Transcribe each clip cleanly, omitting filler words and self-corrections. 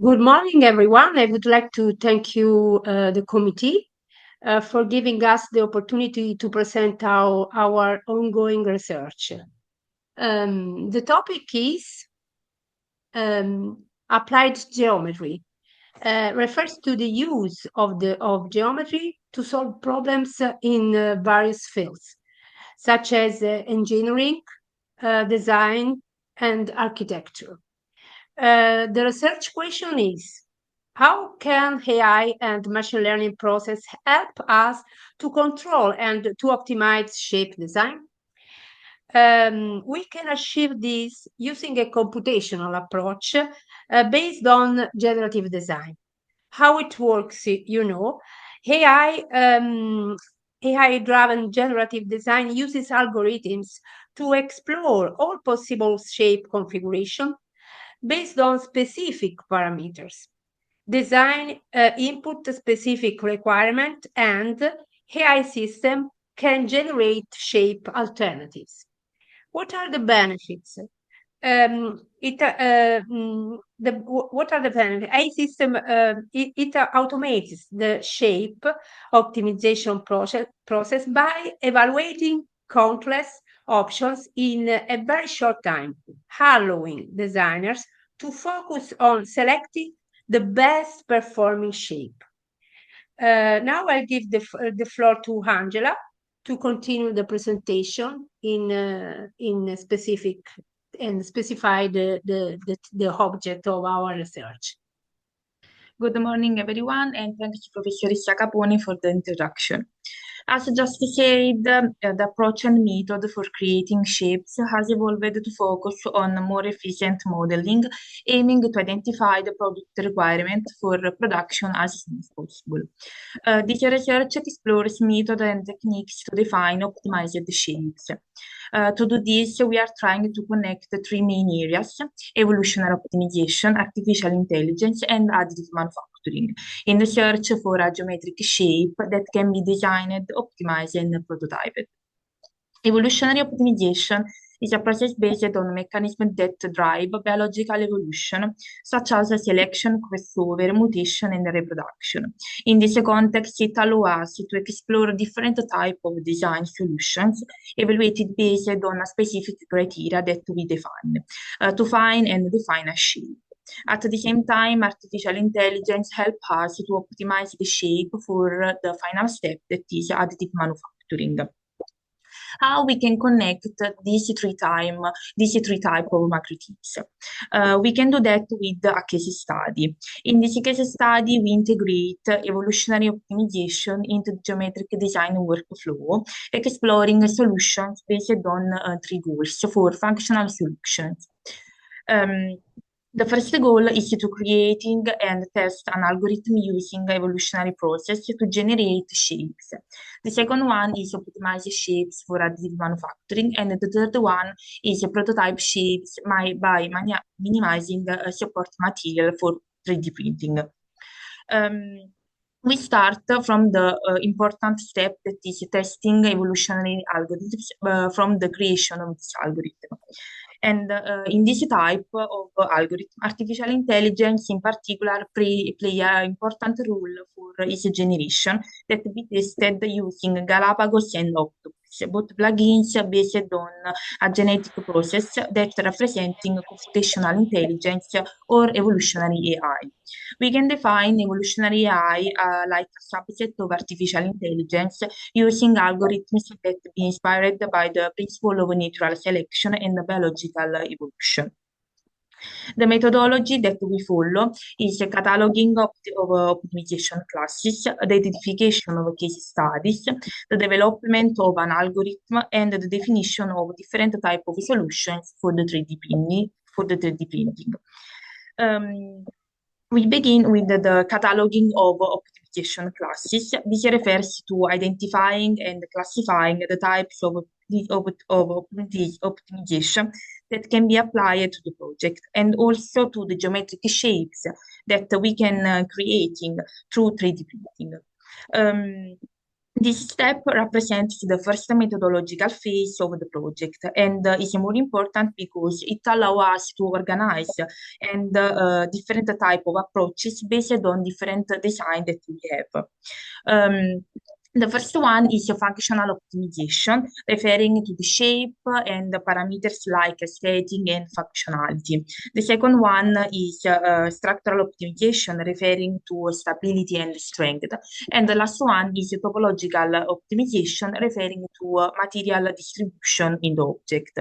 Good morning, everyone. I would like to thank you, the committee, for giving us the opportunity to present our ongoing research. The topic is applied geometry. Refers to the use of geometry to solve problems in various fields, such as engineering, design, and architecture. The research question is, how can AI and machine learning process help us to control and to optimize shape design? We can achieve this using a computational approach based on generative design. How it works, AI, AI-driven generative design uses algorithms to explore all possible shape configuration based on specific parameters. Design input specific requirement and AI system can generate shape alternatives. What are the benefits? What are the benefits? AI system it automates the shape optimization process by evaluating countless options in a very short time, allowing designers to focus on selecting the best performing shape. Now I'll give the floor to Angela to continue the presentation in specific and specify the object of our research. Good morning, everyone, and thank you, Professor Capone, for the introduction. As just said, the approach and method for creating shapes has evolved to focus on more efficient modeling, aiming to identify the product requirement for production as soon as possible. This research explores methods and techniques to define optimized shapes. To do this, we are trying to connect the three main areas: evolutionary optimization, artificial intelligence, and additive manufacturing, in the search for a geometric shape that can be designed, optimized, and prototyped. Evolutionary optimization is a process based on mechanisms that drive biological evolution, such as selection, crossover, mutation, and reproduction. In this context, it allows us to explore different types of design solutions, evaluated based on a specific criteria that we define, to find and define a shape. At the same time, artificial intelligence helps us to optimize the shape for the final step, that is additive manufacturing. How we can connect these three types of matrices? We can do that with a case study. In this case study, we integrate evolutionary optimization into the geometric design workflow, exploring solutions based on three goals for functional solutions. The first goal is to creating and test an algorithm using evolutionary process to generate shapes. The second one is optimize shapes for additive manufacturing, and the third one is prototype shapes by minimizing support material for 3D printing. We start from the important step, that is testing evolutionary algorithms from the creation of this algorithm. And in this type of algorithm, artificial intelligence in particular play an important role for its generation, that we tested using Galapagos and Octopus, both plugins based on a genetic process that representing computational intelligence or evolutionary AI. We can define evolutionary AI like a subset of artificial intelligence using algorithms that be inspired by the principle of natural selection and biological evolution. The methodology that we follow is a cataloging of optimization classes, the identification of case studies, the development of an algorithm, and the definition of different types of solutions for the 3D printing. We begin with the cataloging of optimization classes. This refers to identifying and classifying the types of optimization that can be applied to the project, and also to the geometric shapes that we can creating through 3D printing. This step represents the first methodological phase of the project and is more important because it allows us to organize and different type of approaches based on different design that we have. The first one is a functional optimization, referring to the shape and the parameters like aesthetic and functionality. The second one is structural optimization, referring to stability and strength. And the last one is topological optimization, referring to material distribution in the object.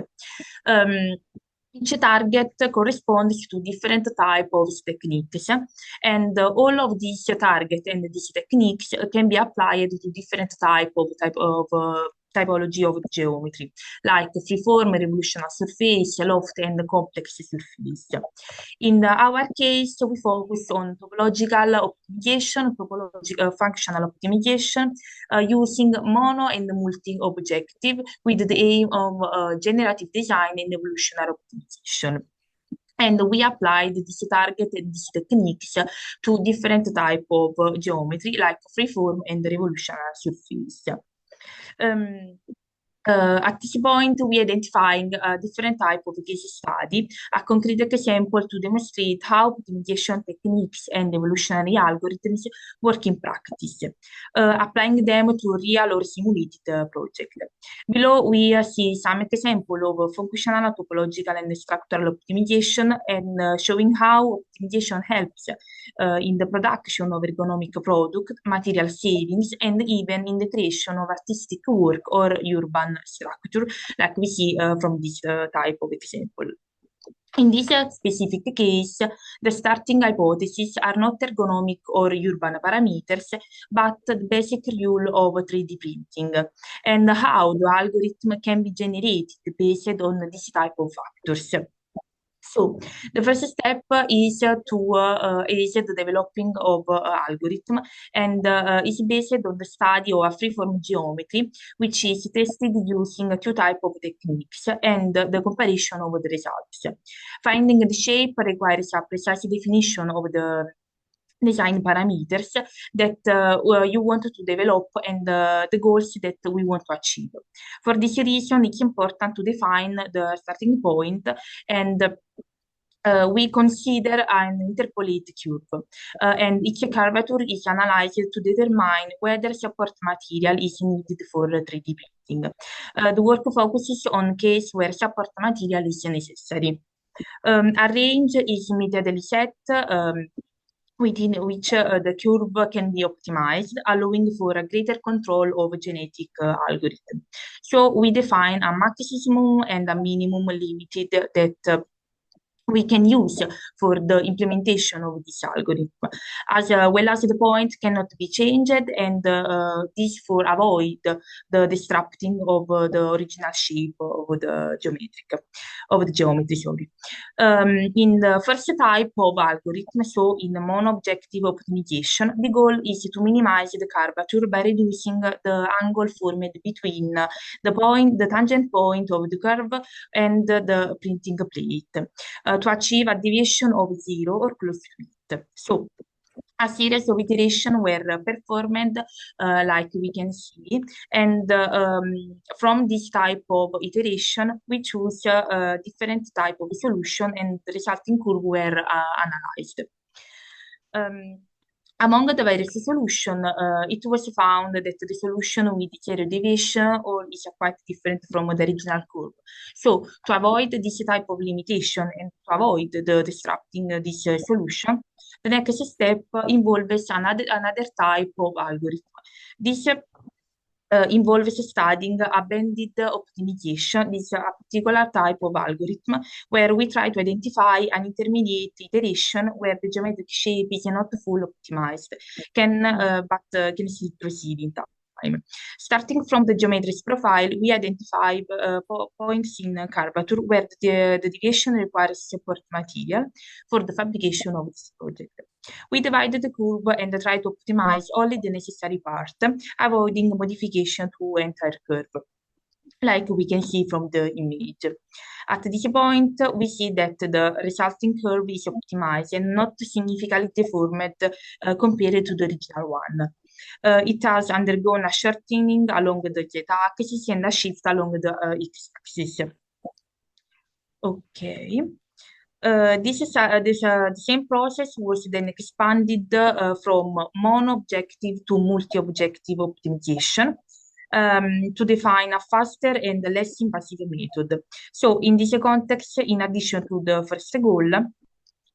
Each target corresponds to different type of techniques, and all of these targets and these techniques can be applied to different type of typology of geometry, like freeform, revolutionary surface, loft, and complex surface. In our case, we focus on topological optimization, functional optimization, using mono and multi-objective with the aim of generative design and evolutionary optimization. And we applied this target and these techniques to different type of geometry, like freeform and revolutionary surface. At this point, we identifying different type of case study, a concrete example to demonstrate how optimization techniques and evolutionary algorithms work in practice, applying them to real or simulated project. Below, we see some example of functional, topological, and structural optimization, and showing how optimization helps in the production of ergonomic product, material savings, and even in the creation of artistic work or urban structure, like we see from this type of example. In this specific case, the starting hypotheses are not ergonomic or urban parameters, but the basic rule of 3D printing, and how the algorithm can be generated based on this type of factors. So the first step is the developing of algorithm, and is based on the study of a freeform geometry, which is tested using two type of techniques and the comparison of the results. Finding the shape requires a precise definition of the design parameters that you want to develop and the goals that we want to achieve. For this reason, it's important to define the starting point, and we consider an interpolated curve, and each curvature is analyzed to determine whether support material is needed for 3D printing. The work focuses on case where support material is necessary. A range is immediately set within which the curve can be optimized, allowing for a greater control of genetic algorithm. So we define a maximum and a minimum limited that we can use for the implementation of this algorithm, as well as the point cannot be changed, and this for avoid the disrupting of the original shape of the geometry. Sorry. In the first type of algorithm, so in the mono-objective optimization, the goal is to minimize the curvature by reducing the angle formed between the tangent point of the curve and the printing plate, to achieve a deviation of 0 or close to it. So a series of iterations were performed, like we can see, and from this type of iteration, we choose different type of solution, and the resulting curve were analyzed. Among the various solutions, it was found that the solution with zero deviation or is quite different from the original curve. So to avoid this type of limitation and to avoid the disrupting this solution, the next step involves another type of algorithm. This involves studying a banded optimization. This is a particular type of algorithm where we try to identify an intermediate iteration where the geometric shape is not fully optimized, but can still proceed in time. Starting from the geometric profile, we identify points in curvature where the deviation requires support material for the fabrication of this project. We divide the curve and try to optimize only the necessary part, avoiding modification to entire curve, like we can see from the image. At this point, we see that the resulting curve is optimized and not significantly deformed compared to the original one. It has undergone a shortening along the z-axis and a shift along the x-axis. Okay. The same process was then expanded from mono-objective to multi-objective optimization to define a faster and less invasive method. So in this context, in addition to the first goal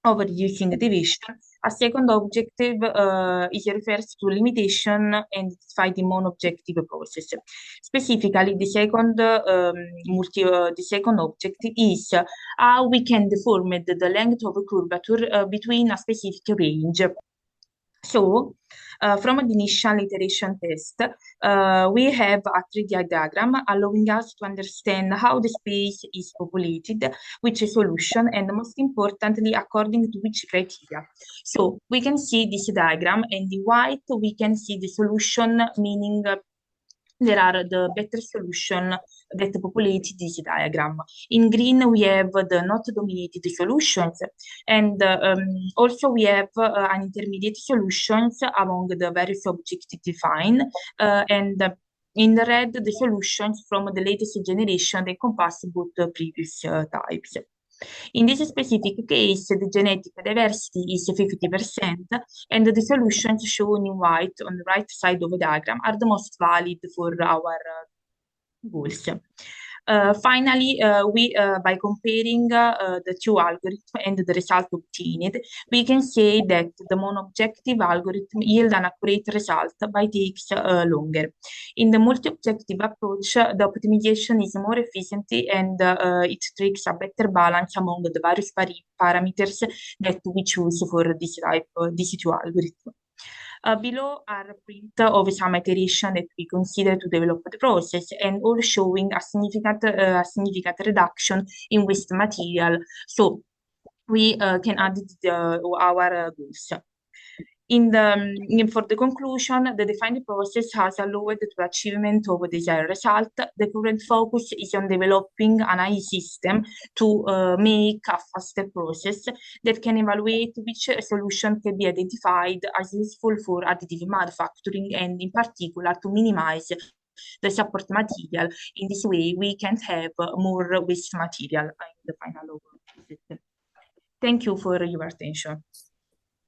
of reducing deviation, a second objective is refers to limitation and identify the mono-objective process. Specifically, the second objective is how we can deform the length of a curvature between a specific range. So, from an initial iteration test, we have a 3D diagram allowing us to understand how the space is populated, which solution, and most importantly, according to which criteria. So, we can see this diagram, and in white, we can see the solution, meaning there are the better solution that populate this diagram. In green, we have the not dominated solutions, and also we have an intermediate solutions among the various objects defined, and in the red, the solutions from the latest generation that encompass both the previous types. In this specific case, the genetic diversity is 50%, and the solutions shown in white on the right side of the diagram are the most valid for our goals. Finally, by comparing the two algorithms and the result obtained, we can say that the mono-objective algorithm yields an accurate result but takes longer. In the multi-objective approach, the optimization is more efficient and it strikes a better balance among the various parameters that we choose for this two algorithms. Below are a print of some iteration that we consider to develop the process and all showing a significant reduction in waste material. So we can add our goals. For the conclusion, the defined process has allowed the achievement of the desired result. The current focus is on developing an AI system to make a faster process that can evaluate which solution can be identified as useful for additive manufacturing and in particular to minimize the support material. In this way, we can have more waste material in the final output. Thank you for your attention.